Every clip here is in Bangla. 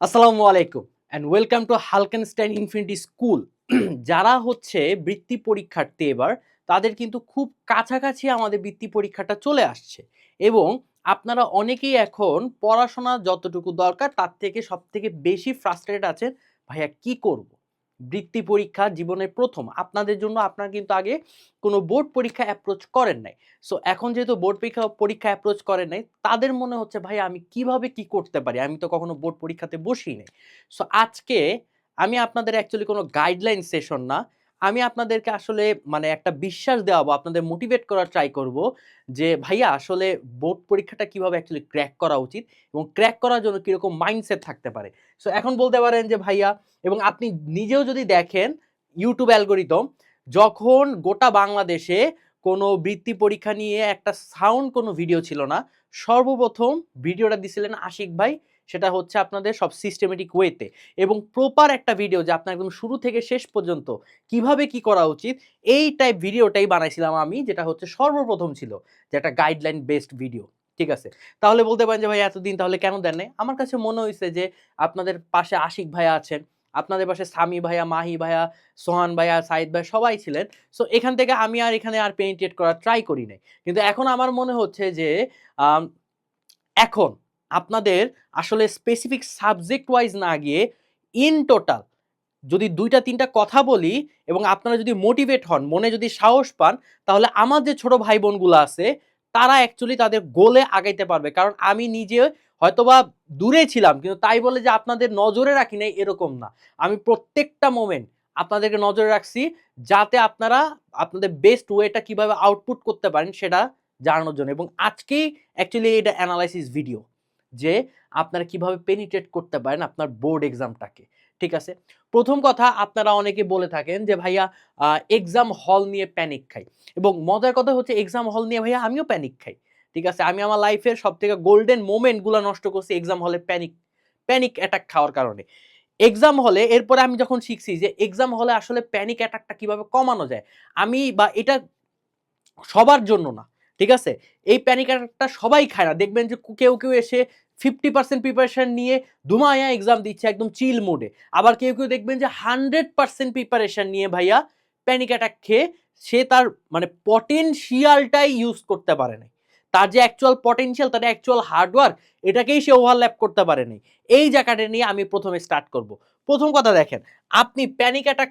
আসসালামু আলাইকুম and welcome to Halkenstein Infinity School. যারা হচ্ছে বৃত্তি পরীক্ষার্থী এবার তাদের কিন্তু খুব কাছাকাছি আমাদের বৃত্তি পরীক্ষাটা চলে আসছে এবং আপনারা অনেকেই এখন পড়াশোনা যতটুকু দরকার তার থেকে সব থেকে বেশি ফ্রাস্ট্রেটেড আছেন। ভাইয়া কি করব? বৃত্তি পরীক্ষা জীবনের প্রথম আপনাদের জন্য। আপনারা কিন্তু আগে কোনো বোর্ড পরীক্ষা অ্যাপ্রোচ করেন নাই। সো এখন যেহেতু বোর্ড পরীক্ষা অ্যাপ্রোচ করেন নাই, তাদের মনে হচ্ছে ভাই আমি কিভাবে কি করতে পারি? আমি তো কখনো বোর্ড পরীক্ষাতে বসিই নাই। সো আজকে আমি আপনাদের অ্যাকচুয়ালি কোনো গাইডলাইন সেশন না। আমি আপনাদেরকে আসলে মানে একটা বিশ্বাস দেওয়াবো, আপনাদের মোটিভেট করার ট্রাই করব যে ভাইয়া আসলে বোর্ড পরীক্ষাটা কিভাবে অ্যাকচুয়ালি ক্র্যাক করা উচিত এবং ক্র্যাক করার জন্য কিরকম মাইন্ডসেট থাকতে পারে। সো এখন বলতে পারেন যে ভাইয়া, এবং আপনি নিজেও যদি দেখেন ইউটিউব অ্যালগরিদম, যখন গোটা বাংলাদেশে কোনো বৃত্তি পরীক্ষা নিয়ে একটা সাউন্ড কোনো ভিডিও ছিল না, সর্বপ্রথম ভিডিওটা দিছিলেন আশিক ভাই। সেটা হচ্ছে আপনাদের সব সিস্টেমেটিক ওয়েতে এবং প্রপার একটা ভিডিও যে আপনার একদম শুরু থেকে শেষ পর্যন্ত কিভাবে কি করা উচিত, এই টাইপ ভিডিওটাই বানাইছিলাম আমি, যেটা হচ্ছে সর্বপ্রথম ছিল, যে একটা গাইডলাইন বেসড ভিডিও। ঠিক আছে? তাহলে বলতে পারেন যে ভাই এতদিন তাহলে কেন দেন নাই? আমার কাছে মনে হয়েছে যে আপনাদের পাশে আশিক ভাইয়া আছেন, আপনাদের পাশে সামি ভাইয়া, মাহি ভাইয়া, সোহান ভাইয়া, সাইদ ভাই সবাই ছিলেন। সো এখান থেকে আমি আর এখানে আর পেনিট্রেট করার ট্রাই করি নাই। কিন্তু এখন আমার মনে হচ্ছে যে আম এখন আপনাদের আসলে স্পেসিফিক সাবজেক্ট ওয়াইজ না গিয়ে ইন টোটাল যদি ২টা-৩টা কথা বলি এবং আপনারা যদি মোটিভেট হন, মনে যদি সাহস পান, তাহলে আমার যে ছোট ভাই বোনগুলো আছে তারা অ্যাকচুয়ালি তাদের গোলে আগাইতে পারবে। কারণ আমি নিজে হয়তোবা দূরে ছিলাম, কিন্তু তাই বলে যে আপনাদের নজরে রাখি নাই এরকম না। আমি প্রত্যেকটা মোমেন্ট আপনাদেরকে নজরে রাখছি, যাতে আপনারা আপনাদের বেস্ট ওয়েটা কিভাবে আউটপুট করতে পারেন সেটা জানানোর জন্য। এবং আজকেই অ্যাকচুয়ালি এটা অ্যানালাইসিস ভিডিও, যে আপনারা কিভাবে পেনিট্রেট করতে পারেন আপনার বোর্ড এক্সামটাকে। ঠিক আছে? প্রথম কথা, আপনারা অনেকে বলে থাকেন যে ভাইয়া এক্সাম হল নিয়ে প্যানিক খাই, এবং মজার কথা হচ্ছে এক্সাম হল নিয়ে ভাইয়া আমিও প্যানিক খাই। ঠিক আছে? আমি আমার লাইফের সবথেকে গোল্ডেন মোমেন্টগুলো নষ্ট করছি এক্সাম হলে প্যানিক অ্যাটাক খাওয়ার কারণে। এক্সাম হলে এরপরে আমি যখন শিখছি যে এক্সাম হলে আসলে প্যানিক অ্যাটাকটা কিভাবে কমানো যায়। আমি বা এটা সবার জন্য না। ঠিক আছে? এই প্যানিক অ্যাটাকটা সবাই খায় না। দেখবেন যে কেউ এসে 50% প্রিপারেশন নিয়ে ধুমায়া এক্সাম দিচ্ছে একদম চিল মোডে। আবার কেউ দেখবেন যে 100% প্রিপারেশন নিয়ে ভাইয়া প্যানিক অ্যাটাক খেয়ে সে তার মানে পটেনশিয়ালটাই ইউজ করতে পারে নাই। তার যে অ্যাকচুয়াল পটেনশিয়াল, তার অ্যাকচুয়াল হার্ডওয়ার্ক, এটাকেই সে ওভারল্যাপ করতে পারে নাই। এই জায়গাটা নিয়ে আমি প্রথমে স্টার্ট করব। প্রথম কথা দেখেন, আপনি প্যানিক অ্যাটাক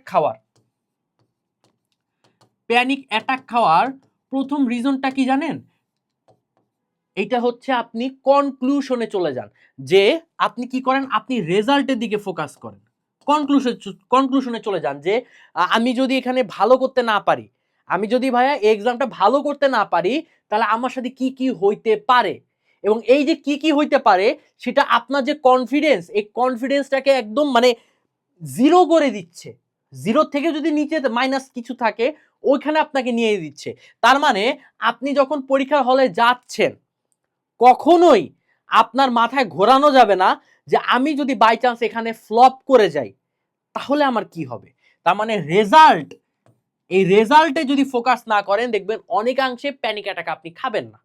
খাওয়ার প্রথম রিজনটা কি জানেন? এইটা হচ্ছে আপনি কনক্লুশনে চলে যান। যে আপনি কি করেন, আপনি রেজাল্টের দিকে ফোকাস করেন। কনক্লুশনে চলে যান যে আমি যদি এখানে ভালো করতে না পারি, আমি যদি ভাইয়া এই এক্সামটা ভালো করতে না পারি, তাহলে আমার সাথে কি কি হইতে পারে। এবং এই যে কি কি হইতে পারে, সেটা আপনার যে কনফিডেন্স, এই কনফিডেন্সটাকে একদম মানে জিরো করে দিচ্ছে। জিরো থেকে যদি নিচে মাইনাস কিছু থাকে, ওইখানে আপনাকে নিয়ে দিচ্ছে। তার মানে আপনি যখন পরীক্ষার হলে যাচ্ছেন, কখনোই আপনার মাথায় ঘোরানো যাবে না যে আমি যদি বাই চান্স এখানে ফ্লপ করে যাই তাহলে আমার কি হবে। তার মানে রেজাল্ট, এই রেজাল্টে যদি ফোকাস না করেন, দেখবেন অনেকাংশে প্যানিক অ্যাটাক আপনি খাবেন না।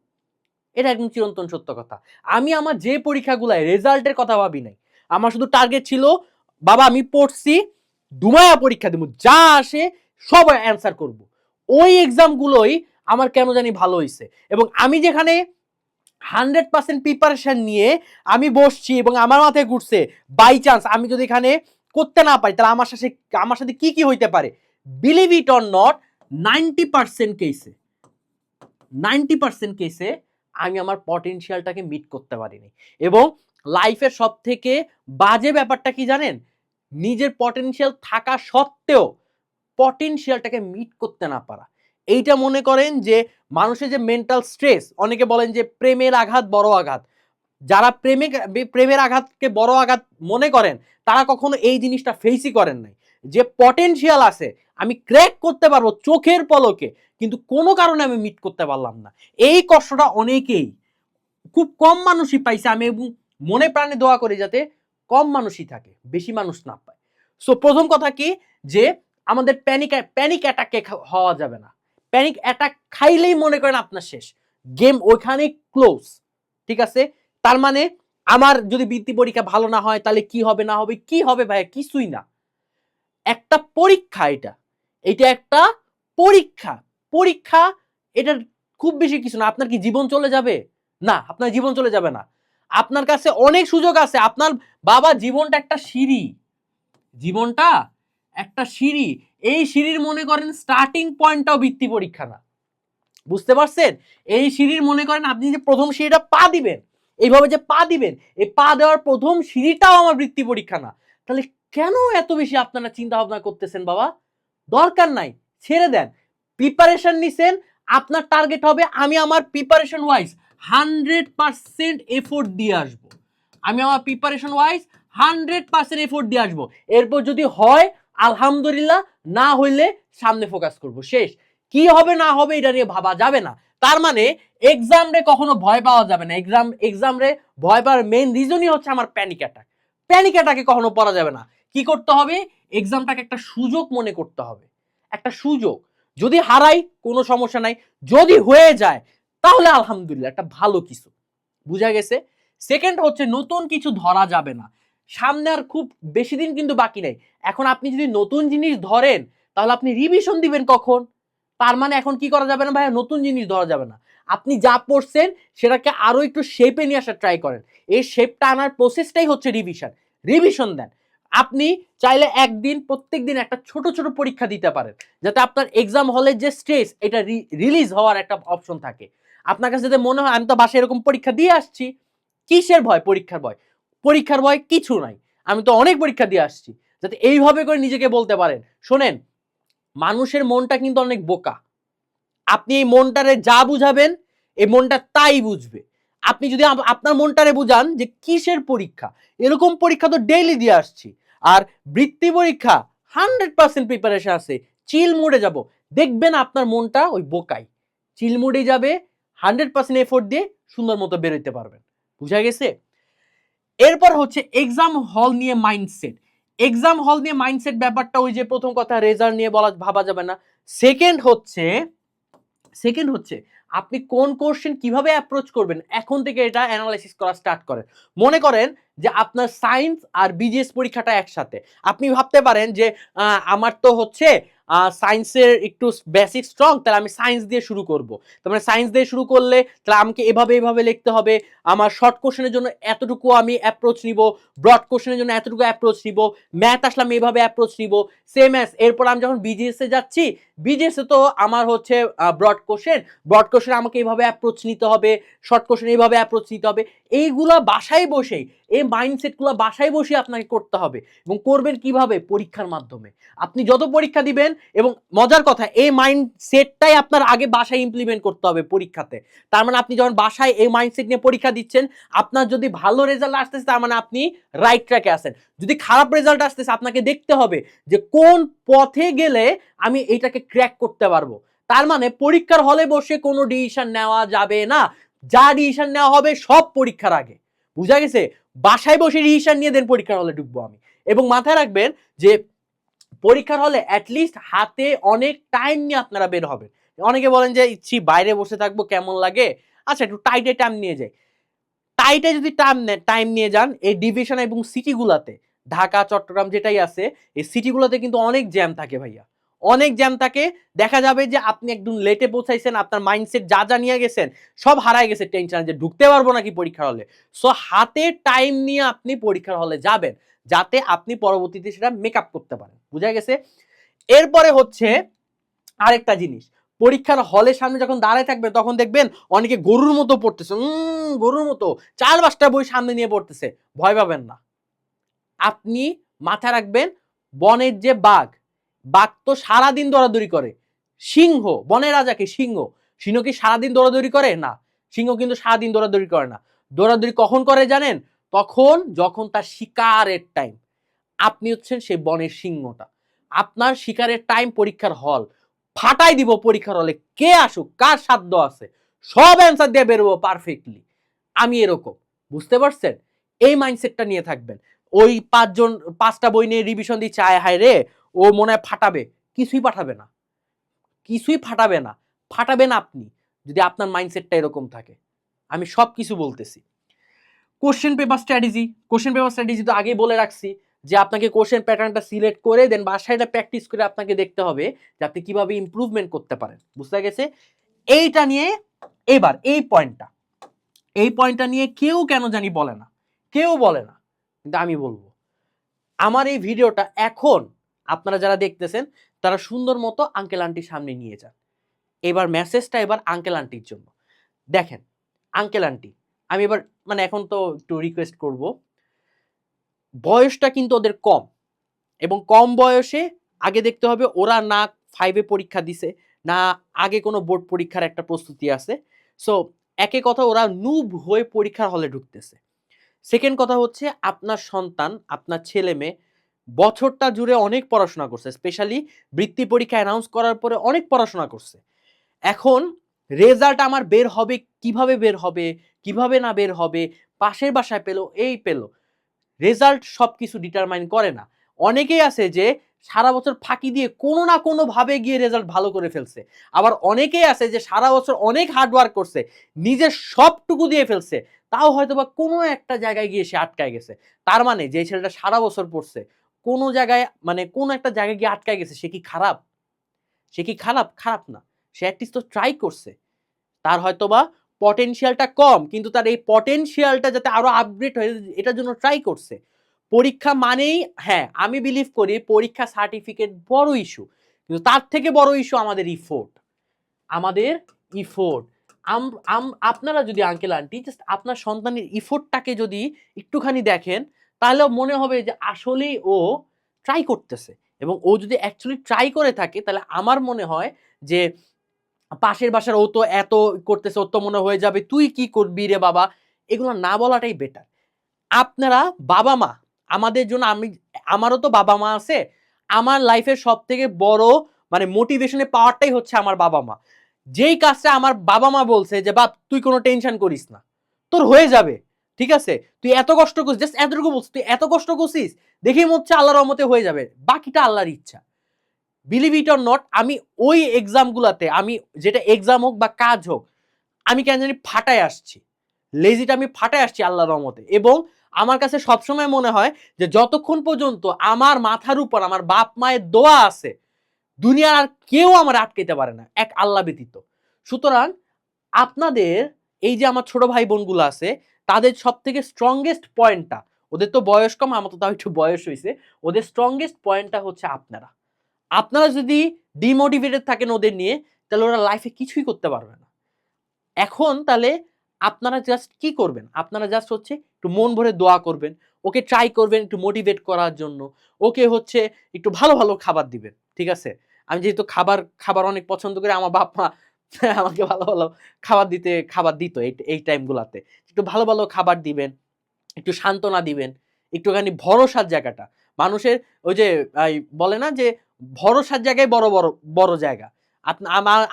এটা একদম চিরন্তন সত্য কথা। আমি আমার যে পরীক্ষাগুলায় রেজাল্টের কথা ভাবি নাই, আমার শুধু টার্গেট ছিল বাবা আমি পড়ছি, দুমায়া পরীক্ষা দেবো, যা আসে সব অ্যান্সার করব। ওই এক্সামগুলোই আমার কেন জানি ভালো হয়েছে। এবং আমি যেখানে 100% প্রিপারেশন নিয়ে আমি বসছি এবং আমার মাথায় ঘুরছে বাই চান্স আমি যদি এখানে করতে না পারি তাহলে আমার সাথে কি কি হইতে পারে, বিলিভ ইট অর নট, 90% কেসে 90% কেসে আমি আমার পটেনশিয়ালটাকে মিট করতে পারিনি। এবং লাইফের সব থেকে বাজে ব্যাপারটা কি জানেন? নিজের পটেনশিয়াল থাকা সত্ত্বেও পটেনশিয়ালটাকে মিট করতে না পারা। এইটা মনে করেন যে মানুষের যে মেন্টাল স্ট্রেস, অনেকে বলেন যে প্রেমের আঘাত বড় আঘাত। যারা প্রেমের আঘাতকে বড় আঘাত মনে করেন, তারা কখনো এই জিনিসটা ফেসই করেন নাই। যে পটেনশিয়াল আছে, আমি ক্র্যাক করতে পারবো চোখের পলকে, কিন্তু কোনো কারণে আমি মিট করতে পারলাম না। এই কষ্টটা অনেকেই, খুব কম মানুষই পাইছে। আমি এবং মনে প্রাণে দোয়া করি যাতে কম মানুষই থাকে, বেশি মানুষ না পায়। সো প্রথম কথা কি, যে আমাদের প্যানিক অ্যাটাকে হওয়া যাবে না। প্যানিক অ্যাটাক খাইলেই মনে করেন আপনার শেষ, গেম ওইখানে ক্লোজ। ঠিক আছে? তার মানে আমার যদি বৃত্তি পরীক্ষা ভালো না হয় তাহলে কি হবে না হবে, কি হবে ভাইয়া, কিছুই না। একটা পরীক্ষা, এটা এটা একটা পরীক্ষা। পরীক্ষা, এটা খুব বেশি কিছু না। আপনার কি জীবন চলে যাবে? না, আপনার জীবন চলে যাবে না। আপনার কাছে অনেক সুযোগ আছে। আপনার বাবা, জীবনটা একটা সিঁড়ি, জীবনটা একটা সিঁড়ি। এই সিঁড়ির মনে করেন স্টার্টিং পয়েন্টটাও বৃত্তি পরীক্ষা না, বুঝতে পারছেন? এই সিঁড়ির মনে করেন আপনি যে প্রথম সিঁড়িটা পা দিবেন, এইভাবে যে পা দিবেন, এই পা দেওয়ার প্রথম সিঁড়িটাও আমার বৃত্তি পরীক্ষা না। তাহলে কেন এত বেশি আপনারা চিন্তা ভাবনা করতেছেন বাবা? দরকার নাই, ছেড়ে দেন। প্রিপারেশন নিছেন, আপনার টার্গেট হবে আমি আমার প্রিপারেশন ওয়াইজ 100% এফোর্ট দিয়ে আসবো। আমি আমার প্রিপারেশন ওয়াইজ 100% এফোর্ট দিয়ে আসবো। এরপর যদি হয় আলহামদুলিল্লাহ, না হইলে সামনে ফোকাস করব, শেষ। কি হবে না হবে এটা নিয়ে ভাবা যাবে না। তার মানে এক্সাম রে কখনো ভয় পাওয়া যাবে না। এক্সাম রে ভয় পাওয়ার মেইন রিজনই হচ্ছে আমার প্যানিক অ্যাটাক। প্যানিক অ্যাটাকে কখনো পড়া যাবে না। কি করতে হবে? এক্সামটাকে একটা সুযোগ মনে করতে হবে, একটা সুযোগ। যদি হারাই কোনো সমস্যা নাই, যদি হয়ে যায় তাহলে আলহামদুলিল্লাহ, একটা ভালো কিছু। বুঝা গেছে? সেকেন্ড হচ্ছে নতুন কিছু ধরা যাবে না। সামনে আর খুব বেশি দিন কিন্তু বাকি নেই। এখন আপনি যদি নতুন জিনিস ধরেন তাহলে আপনি রিভিশন দিবেন কখন? তার মানে এখন কি করা যাবে না ভাইয়া, নতুন জিনিস ধরা যাবে না। আপনি যা পড়ছেন সেটাকে আরো একটু শেপে নিয়ে আসার ট্রাই করেন। এই শেপটা আনার প্রসেসটাই হচ্ছে রিভিশন। রিভিশন দেন। আপনি চাইলে একদিন প্রত্যেক দিন একটা ছোট ছোট পরীক্ষা দিতে পারেন, যাতে আপনার এক্সাম হলের যে স্ট্রেস এটা রিলিজ হওয়ার একটা অপশন থাকে। আপনার কাছে যদি মনে হয় আমি তো বাসায় এরকম পরীক্ষা দিয়ে আসছি, কিসের ভয়? পরীক্ষার ভয়? পরীক্ষার ভয় কিছু নাই, আমি তো অনেক পরীক্ষা দিয়ে আসছি। যাতে এইভাবে করে নিজেকে বলতে পারেন। শোনেন, মানুষের মনটা কিন্তু অনেক বোকা। আপনি এই মনটারে যা বুঝাবেন, এই মনটা তাই বুঝবে। আপনি যদি আপনার মনটারে বুঝান যে কিসের পরীক্ষা, এরকম পরীক্ষা তো ডেইলি দিয়ে আসছি, আর বৃত্তি পরীক্ষা 100% প্রিপারেশন আছে, চিল মুডে যাব, দেখবেন আপনার মনটা ওই বোকাই চিল মুডে যাবে, 100% এফোর্ট দিয়ে সুন্দর মতো বেরোতে পারবেন। বুঝা গেছে? এরপর হচ্ছে এক্সাম হল নিয়ে মাইন্ডসেট। এক্সাম হল নিয়ে মাইন্ডসেট ব্যাপারটা ওই যে প্রথম কথা, রেজাল্ট নিয়ে বলা ভাবা যাবে না। সেকেন্ড হচ্ছে আপনি কোন কোশ্চেন কিভাবে অ্যাপ্রোচ করবেন, এখন থেকে এটা অ্যানালাইসিস করা স্টার্ট করেন। মনে করেন যে আপনার সায়েন্স আর বিজিএস পরীক্ষাটা একসাথে। আপনি ভাবতে পারেন যে আমার তো হচ্ছে সায়েন্সের একটু বেসিক স্ট্রং, তাহলে আমি সায়েন্স দিয়ে শুরু করব। তার মানে সায়েন্স দিয়ে শুরু করলে তাহলে আমাকে এভাবে এভাবে লিখতে হবে, আমার শর্ট কোশ্চেনের জন্য এতটুকু আমি অ্যাপ্রোচ নিব, ব্রড কোশ্চেনের জন্য এতটুকু অ্যাপ্রোচ নিব, ম্যাথ আসলে আমি এভাবে অ্যাপ্রোচ নিব, সেম অ্যাজ। এরপর আমি যখন বিজিএস এ যাচ্ছি, বিজিএস এ তো আমার হচ্ছে ব্রড কোশ্চেন আমাকে এইভাবে অ্যাপ্রোচ নিতে হবে, শর্ট কোশ্চেন এইভাবে অ্যাপ্রোচ নিতে হবে। এইগুলা বাসায় বসেই, এই মাইন্ডসেটগুলো বাসায় বসে আপনাকে করতে হবে। এবং করবেন কিভাবে? পরীক্ষার মাধ্যমে। আপনি যত পরীক্ষা দিবেন, এবং মজার কথা, এই মাইন্ডসেটটাই আপনার আগে বাসায় ইমপ্লিমেন্ট করতে হবে পরীক্ষাতে। তার মানে আপনি যখন বাসায় এই মাইন্ডসেট নিয়ে পরীক্ষা দিচ্ছেন, আপনার যদি ভালো রেজাল্ট আসতেছে তার মানে আপনি রাইট ট্র্যাকে আছেন। যদি খারাপ রেজাল্ট আসতেছে, আপনাকে দেখতে হবে যে কোন পথে গেলে আমি এইটাকে ক্র্যাক করতে পারবো। তার মানে পরীক্ষার হলে বসে কোনো ডিসিশন নেওয়া যাবে না। যা ডিসিশন নেওয়া হবে সব পরীক্ষার আগে। বুঝা গেছে? বাসায় বসে ডিসিশন নিয়ে দেন পরীক্ষার হলে ঢুকবো আমি। এবং মাথায় রাখবেন যে পরীক্ষার হলে অ্যাটলিস্ট হাতে অনেক টাইম নিয়ে আপনারা বের হবেন। অনেকে বলেন যে ইচ্ছি বাইরে বসে থাকবো, কেমন লাগে, আচ্ছা একটু টাইটে টাইম নিয়ে যাই। টাইটে যদি টাইম নিয়ে যান, এই ডিভিশন এবং সিটিগুলাতে, ঢাকা চট্টগ্রাম যেটাই আছে, এই সিটিগুলোতে কিন্তু অনেক জ্যাম থাকে ভাইয়া, অনেক জ্যাম থাকে। দেখা যাবে যে আপনি একদম লেটে পৌঁছাইছেন, আপনার মাইন্ডসেট যা যা নিয়ে গেছেন সব হারায় গেছে টেনশন যে ঢুকতে পারবো নাকি পরীক্ষার হলে। সো হাতে টাইম নিয়ে আপনি পরীক্ষার হলে যাবেন, যাতে আপনি পরবর্তীতে সেটা মেকআপ করতে পারেন। বুঝা গেছে? এরপরে হচ্ছে আরেকটা জিনিস, পরীক্ষার হলের সামনে যখন দাঁড়ায় থাকবেন তখন দেখবেন অনেকে গরুর মতো পড়তেছে, গরুর মতো 4-5টা বই সামনে নিয়ে পড়তেছে। ভয় পাবেন না। আপনি মাথায় রাখবেন, বনের যে বাঘ, বাঘ তো সারাদিন দৌড়াদৌড়ি করে। সিংহ, বনের রাজাকে সিংহ, সিংহ কি সারাদিন দৌড়াদৌড়ি করে? না, সিংহ কিন্তু সারাদিন দৌড়াদৌড়ি করে না। দৌড়াদৌড়ি কখন করে জানেন? তখন যখন তার শিকারের টাইম। আপনি হচ্ছেন সেই বনের সিংহটা। আপনার শিকারের টাইম পরীক্ষার হল, ফাটাই দিব পরীক্ষার হলে। কে আসুক, কার সাধ্য আছে, সব অ্যান্সার দিয়ে বেরোবো পারফেক্টলি। আমি এরকম। বুঝতে পারছেন? এই মাইন্ডসেটটা নিয়ে থাকবেন। ওই 5টা বই নিয়ে রিভিশন দিচ্ছে, আয় হায় রে ও মনে হয় ফাটাবে, কিছুই পাঠাবে না, কিছুই ফাটাবে না। ফাটাবেন আপনি, যদি আপনার মাইন্ডসেটটা এরকম থাকে। আমি সব কিছু বলতেছি। কোশ্চেন পেপার স্ট্র্যাটেজি তো আগেই বলে রাখছি যে আপনাকে কোশ্চেন প্যাটার্নটা সিলেক্ট করে দেন বাসায় এটা প্র্যাকটিস করে আপনাকে দেখতে হবে যে আপনি কিভাবে ইমপ্রুভমেন্ট করতে পারেন। বুঝতে গেছে? এইটা নিয়ে এবার এই পয়েন্টটা নিয়ে কেউ কেন জানি বলে না, কেউ বলে না, কিন্তু আমি বলবো। আমার এই ভিডিওটা এখন আপনারা যারা দেখতেছেন তারা সুন্দর মতো আঙ্কেল আন্টির সামনে নিয়ে যান। এবার মেসেজটা এবার আঙ্কেল আন্টির জন্য। দেখেন আঙ্কেল আন্টি, আমি এবার মানে এখন তো একটু রিকোয়েস্ট করব, বয়সটা কিন্তু ওদের কম, এবং কম বয়সে আগে দেখতে হবে ওরা না 5-এ পরীক্ষা দিছে, না আগে কোনো বোর্ড পরীক্ষার একটা প্রস্তুতি আছে। সো একে কথা ওরা নুব হয়ে পরীক্ষার হলে ঢুকতেছে। সেকেন্ড কথা হচ্ছে আপনার সন্তান, আপনার ছেলে মেয়ে বছরটা জুড়ে অনেক পড়াশোনা করছে, স্পেশালি বৃত্তি পরীক্ষা অ্যানাউন্স করার পরে অনেক পড়াশোনা করছে। এখন রেজাল্ট আমার বের হবে, কিভাবে বের হবে, কিভাবে না বের হবে, পাশের বাসায় পেলো, এই পেলো, রেজাল্ট সব কিছু ডিটারমাইন করে না। অনেকেই আছে যে সারা বছর ফাঁকি দিয়ে কোনো না কোনো ভাবে গিয়ে রেজাল্ট ভালো করে ফেলছে, আবার অনেকেই আছে যে সারা বছর অনেক হার্ডওয়ার্ক করছে, নিজের সবটুকু দিয়ে ফেলছে, তাও হয়তো বা কোনো একটা জায়গায় গিয়ে সে আটকায় গেছে। তার মানে যে ছেলেটা সারা বছর পড়ছে কোনো জায়গায় মানে কোনো একটা জায়গায় গিয়ে আটকায় গেছে, সে কি খারাপ? সে কি খারাপ? খারাপ না। সে অ্যাটলিস্ট তো ট্রাই করছে। তার হয়তোবা পটেনশিয়ালটা কম, কিন্তু তার এই পটেনশিয়ালটা যাতে আরো আপগ্রেড হয় এটার জন্য ট্রাই করছে। পরীক্ষা মানেই, হ্যাঁ আমি বিলিভ করি পরীক্ষা সার্টিফিকেট বড় ইস্যু, কিন্তু তার থেকে বড় ইস্যু আমাদের ইফোর্ট। আমাদের ইফোর্ট আপনারা যদি আঙ্কেল আন্টি জাস্ট আপনার সন্তানের ইফোর্টটাকে যদি একটুখানি দেখেন, তাহলে মনে হবে যে আসলেই ও ট্রাই করতেছে। এবং ও যদি অ্যাকচুয়ালি ট্রাই করে থাকে তাহলে আমার মনে হয় যে পাশের বাসার ও তো এত করতেছে, ওর তো মনে হয়ে যাবে তুই কি করবি রে বাবা, এগুলো না বলাটাই বেটার। আপনারা বাবা মা, আমাদের জন্য আমারও তো বাবা মা আছে, আমার লাইফের সব থেকে বড় মানে মোটিভেশনের পাওয়ারটাই হচ্ছে আমার বাবা মা। যেই কাজটা আমার বাবা মা বলছে যে বাপ তুই কোনো টেনশন করিস না, তোর হয়ে যাবে, ঠিক আছে, তুই এত কষ্ট করছিস, জাস্ট এতটুকু বলছিস, তুই এত কষ্ট করছিস, দেখেই মনে হচ্ছে আল্লাহর রহমতে হয়ে যাবে, বাকিটা আল্লাহর ইচ্ছা। বিলিভ ইট অর নট, আমি ওই এক্সামগুলোতে, আমি যেটা এক্সাম হোক বা কাজ হোক, আমি কেন জানি ফাটায় আসছি, লেজিটা আমি ফাটায় আসছি আল্লাহর রহমতে। এবং আমার কাছে সবসময় মনে হয় যে যতক্ষণ পর্যন্ত আমার মাথার উপর আমার বাপ মায়ের দোয়া আছে, দুনিয়ার আর কেউ আমার আটকাইতে পারে না, এক আল্লাহ ব্যতীত। সুতরাং আপনাদের এই যে আমার ছোট ভাই বোনগুলো আছে, তাদের সব থেকে স্ট্রংগেস্ট পয়েন্টটা, ওদের তো বয়স কম, আমার তো তাও একটু বয়স হয়েছে, ওদের স্ট্রংগেস্ট পয়েন্টটা হচ্ছে আপনারা। আপনারা যদি ডিমোটিভেটেড থাকেন ওদের নিয়ে, তাহলে ওরা লাইফে কিছুই করতে পারবে না। এখন তাহলে আপনারা জাস্ট কি করবেন, আপনারা জাস্ট হচ্ছে একটু মন ভরে দোয়া করবেন, ওকে ট্রাই করবেন একটু মোটিভেট করার জন্য, ওকে হচ্ছে একটু ভালো ভালো খাবার দিবেন, ঠিক আছে? আমি যেহেতু খাবার অনেক পছন্দ করি, আমার বাপ মা আমাকে ভালো ভালো খাবার দিত এই টাইমগুলোতে। একটু ভালো ভালো খাবার দিবেন, একটু সান্ত্বনা দিবেন, একটুখানি ভরসার জায়গাটা মানুষের, ওই যে বলে না যে ভরসার জায়গায় বড় বড় বড় জায়গা।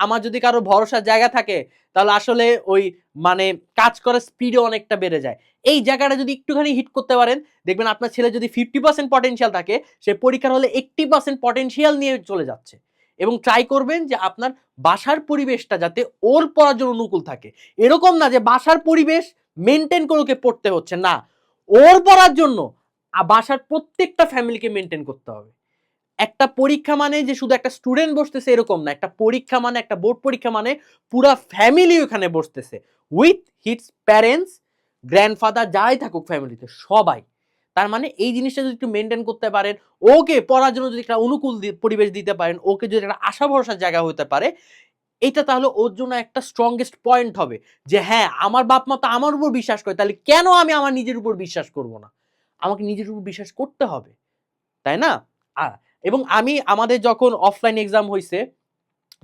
আমার যদি কারো ভরসার জায়গা থাকে তাহলে আসলে ওই মানে কাজ করার স্পিডও অনেকটা বেড়ে যায়। এই জায়গাটা যদি একটুখানি হিট করতে পারেন, দেখবেন আপনার ছেলে যদি 50% পটেনশিয়াল থাকে, সে পরীক্ষার হলে 80% পটেনশিয়াল নিয়ে চলে যাচ্ছে। এবং ট্রাই করবেন যে আপনার বাসার পরিবেশটা যাতে ওর পড়ার জন্য অনুকূল থাকে। এরকম না যে বাসার পরিবেশ মেনটেন করে ওকে পড়তে হচ্ছে, না, ওর পড়ার জন্য বাসার প্রত্যেকটা ফ্যামিলিকে মেনটেন করতে হবে। একটা পরীক্ষা মানে যে শুধু একটা স্টুডেন্ট বসতেছে এরকম না, একটা পরীক্ষা মানে, একটা বোর্ড পরীক্ষা মানে পুরো ফ্যামিলি ওখানে বসতেছে, উইথ হিটস প্যারেন্টস, গ্র্যান্ডফাদার, যাই থাকুক ফ্যামিলিতে সবাই। তার মানে এই জিনিসটা যদি একটু মেনটেন করতে পারেন, ওকে পড়ার জন্য যদি একটা অনুকূল পরিবেশ দিতে পারেন, ওকে যদি একটা আশা ভরসার জায়গা হতে পারে, এটা তাহলে ওর জন্য একটা স্ট্রংগেস্ট পয়েন্ট হবে যে হ্যাঁ আমার বাপ মা তো আমার উপর বিশ্বাস করে, তাহলে কেন আমি আমার নিজের উপর বিশ্বাস করব না? আমাকে নিজের উপর বিশ্বাস করতে হবে, তাই না? এবং আমাদের যখন অফলাইন এক্সাম হয়েছে,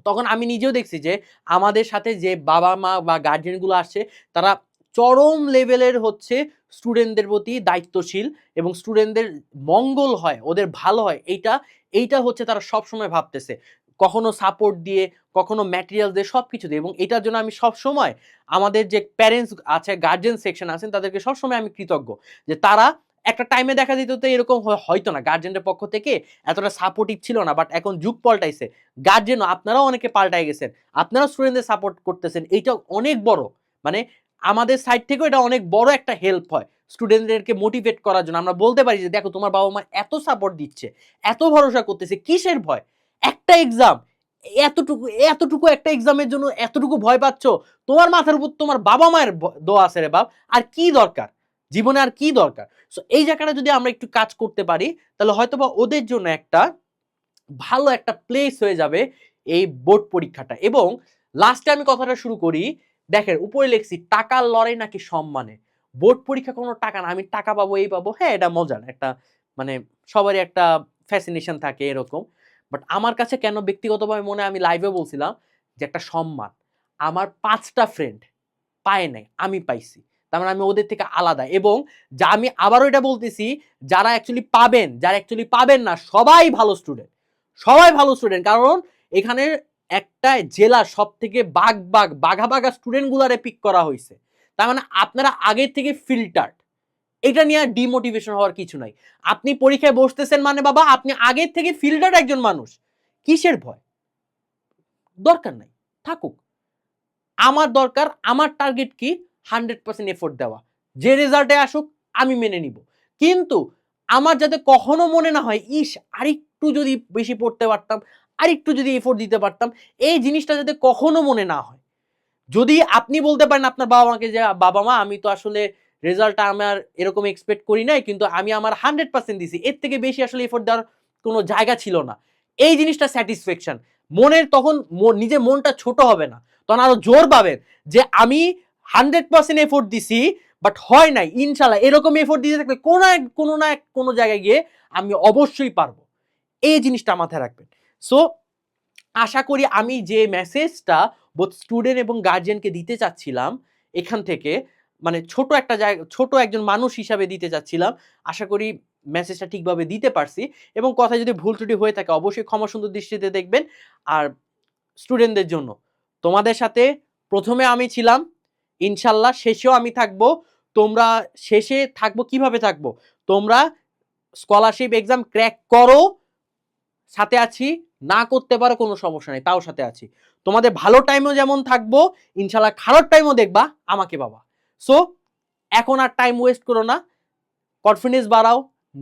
তখন আমি নিজেও দেখছি যে আমাদের সাথে যে বাবা মা বা গার্জিয়ান গুলো আসছে, তারা চরম লেভেলের হচ্ছে স্টুডেন্টদের প্রতি দায়িত্বশীল, এবং স্টুডেন্টদের মঙ্গল হয়, ওদের ভালো হয়, এইটা হচ্ছে তারা সব সময় ভাবতেছে, কখনো সাপোর্ট দিয়ে, কখনো ম্যাটেরিয়াল দিয়ে, সবকিছু দিয়ে। এবং এটার জন্য আমি সব সময় আমাদের যে প্যারেন্টস আছে, গার্জিয়ান সেকশন আছেন, তাদেরকে সব সময় আমি কৃতজ্ঞ যে তারা একটা টাইমে দেখা যেত তো এরকম হয়তো না, গার্জিয়ানদের পক্ষ থেকে এতটা সাপোর্টিভ ছিল না, বাট এখন যুগ পাল্টাইছে, গার্জিয়ানও আপনারাও অনেকে পাল্টাই গেছেন, আপনারাও স্টুডেন্টদের সাপোর্ট করতেছেন, এইটা অনেক বড়, মানে আমাদের সাইড থেকেও এটা অনেক বড় একটা হেল্প হয় স্টুডেন্টদেরকে মোটিভেট করার জন্য আমরা বলতে পারি যে দেখো তোমার বাবা মা এত সাপোর্ট দিচ্ছে, এত ভরসা করতেছে, কিসের ভয়? একটা এক্সাম, এতটুকু এতটুকু একটা এক্সামের জন্য এতটুকু ভয় পাচ্ছ? তোমার মাথার উপর তোমার বাবা মায়ের দোয়া আছে রে বাপ, আর কি দরকার জীবনে, আর কি দরকার? সো এই জায়গাটা যদি আমরা একটু কাজ করতে পারি তাহলে হয়তোবা ওদের জন্য একটা ভালো একটা প্লেস হয়ে যাবে এই বোর্ড পরীক্ষাটা। এবং লাস্টে আমি কথাটা শুরু করি, দেখেন উপরে লিখছি টাকার লড়াই নাকি সম্মানে। বোর্ড পরীক্ষা কোনো টাকা না, আমি টাকা পাবো এই পাবো, হ্যাঁ এটা মজার একটা, মানে সবারই একটা ফ্যাসিনেশন থাকে এরকম। বাট আমার কাছে কেন ব্যক্তিগতভাবে মনে, আমি লাইভে বলছিলাম যে একটা সম্মান। আমার 5টা ফ্রেন্ড পায় নাই, আমি পাইছি, তার মানে আমি ওদের থেকে আলাদা। এবং যা আমি আবারও এটা বলতেছি, যারা অ্যাকচুয়ালি পাবেন, যারা অ্যাকচুয়ালি পাবেন না, সবাই ভালো স্টুডেন্ট, সবাই ভালো স্টুডেন্ট। কারণ এখানে একটা জেলা সব থেকে বাঘা বাঘা স্টুডেন্ট গুলারে পিক করা হয়েছে। তার মানে আপনারা আগের থেকে ফিল্টার্ড, এটা নিয়ে ডিমোটিভেশন হওয়ার কিছু নাই। আপনি পরীক্ষায় বসতেছেন মানে বাবা আপনি আগের থেকে ফিল্টার্ড একজন মানুষ, কিসের ভয়? দরকার নাই, থাকুক। আমার দরকার, আমার টার্গেট কি 100% এফোর্ট দেওয়া, যে রেজাল্টে আসুক আমি মেনে নিব। কিন্তু আমার যাতে কখনো মনে না হয় ইস আরেকটু যদি বেশি পড়তে পারতাম, আরেকটু যদি এফোর্ট দিতে পারতাম, এই জিনিসটা যাতে কখনো মনে না হয়। যদি আপনি বলতে পারেন আপনার বাবা মাকে যে বাবা মা আমি তো আসলে রেজাল্টটা আমার এরকম এক্সপেক্ট করি নাই, কিন্তু আমি আমার 100% দিছি, এর থেকে বেশি আসলে এফোর্ট দেওয়ার কোনো জায়গা ছিল না, এই জিনিসটা স্যাটিসফ্যাকশন মনের, তখন নিজের মনটা ছোট হবে না, তখন আরো জোর পাবেন যে আমি 100% এফোর্ট দিছি বাট হয় নাই, ইনশাল্লাহ এরকম এফোর্ট দিতে থাকলে কোনো জায়গায় গিয়ে আমি অবশ্যই পারবো। এই জিনিসটা মাথায় রাখবেন। সো আশা করি আমি যে মেসেজটা বোথ স্টুডেন্ট এবং গার্জিয়ানকে দিতে চাচ্ছিলাম এখান থেকে, মানে ছোট একটা জায়গা, ছোট একজন মানুষ হিসাবে দিতে চাচ্ছিলাম, আশা করি মেসেজটা ঠিকভাবে দিতে পারছি। এবং কথা যদি ভুল ত্রুটি হয়ে থাকে অবশ্যই ক্ষমা সুন্দর দৃষ্টিতে দেখবেন। আর স্টুডেন্টদের জন্য, তোমাদের সাথে প্রথমে আমি ছিলাম, ইনশাল্লাহ শেষেও আমি থাকবো। তোমরা শেষে থাকবো, কিভাবে থাকবো? তোমরা স্কলারশিপ এক্সাম ক্র্যাক করো, সাথে আছি, না করতে পারো কোনো সমস্যা নেই, তাও সাথে আছি। তোমাদের ভালো টাইমও যেমন থাকবো, ইনশাল্লাহ খারাপ টাইমও দেখবা আমাকে বাবা। সো এখন আর টাইম ওয়েস্ট করো না, কনফিডেন্স বাড়াও,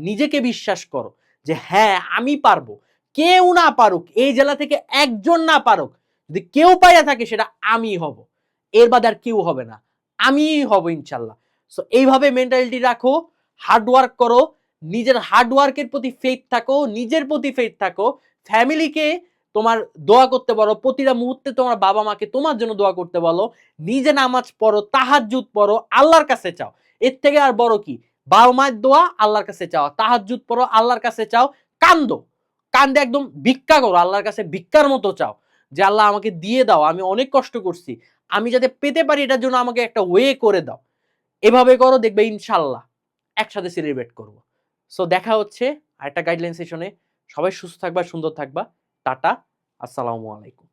নিজেকে বিশ্বাস করো যে হ্যাঁ আমি পারবো। কেউ না পারুক, এই জেলা থেকে একজন না পারুক, যদি কেউ পাইয়া থাকে সেটা আমি হব, এর বাদে আর কেউ হবে না, আমিই হব ইনশাল্লাহ। সো এইভাবে মেন্টালিটি রাখো, হার্ডওয়ার্ক করো, নিজের হার্ডওয়ার্কের প্রতি ফেথ থাকো, নিজের প্রতি ফেথ থাকো, ফ্যামিলিকে তোমার দোয়া করতে বলো, প্রতিটা মুহূর্তে তোমার বাবা মাকে তোমার জন্য দোয়া করতে বলো, নিজে নামাজ পড়ো, তাহাজ্জুদ পড়ো, আল্লাহর কাছে চাও। এর থেকে আর বড় কি? বাবা মায়ের দোয়া, আল্লাহর কাছে চাও, তাহাজ্জুদ পড়ো, আল্লাহর কাছে চাও, কান্দো, কান্দে একদম ভিক্ষা করো, আল্লাহর কাছে ভিক্ষার মতো চাও যে আল্লাহ আমাকে দিয়ে দাও, আমি অনেক কষ্ট করছি, আমি যাতে পেতে পারি এটার জন্য আমাকে একটা ওয়ে করে দাও। এভাবে করো, দেখবে ইনশাল্লাহ একসাথে সেলিব্রেট করব। সো দেখা হচ্ছে আরেকটা গাইডলাইন সেশনে। সবাই সুস্থ থাকবা, সুন্দর থাকবা। টাটা, আসসালামু আলাইকুম।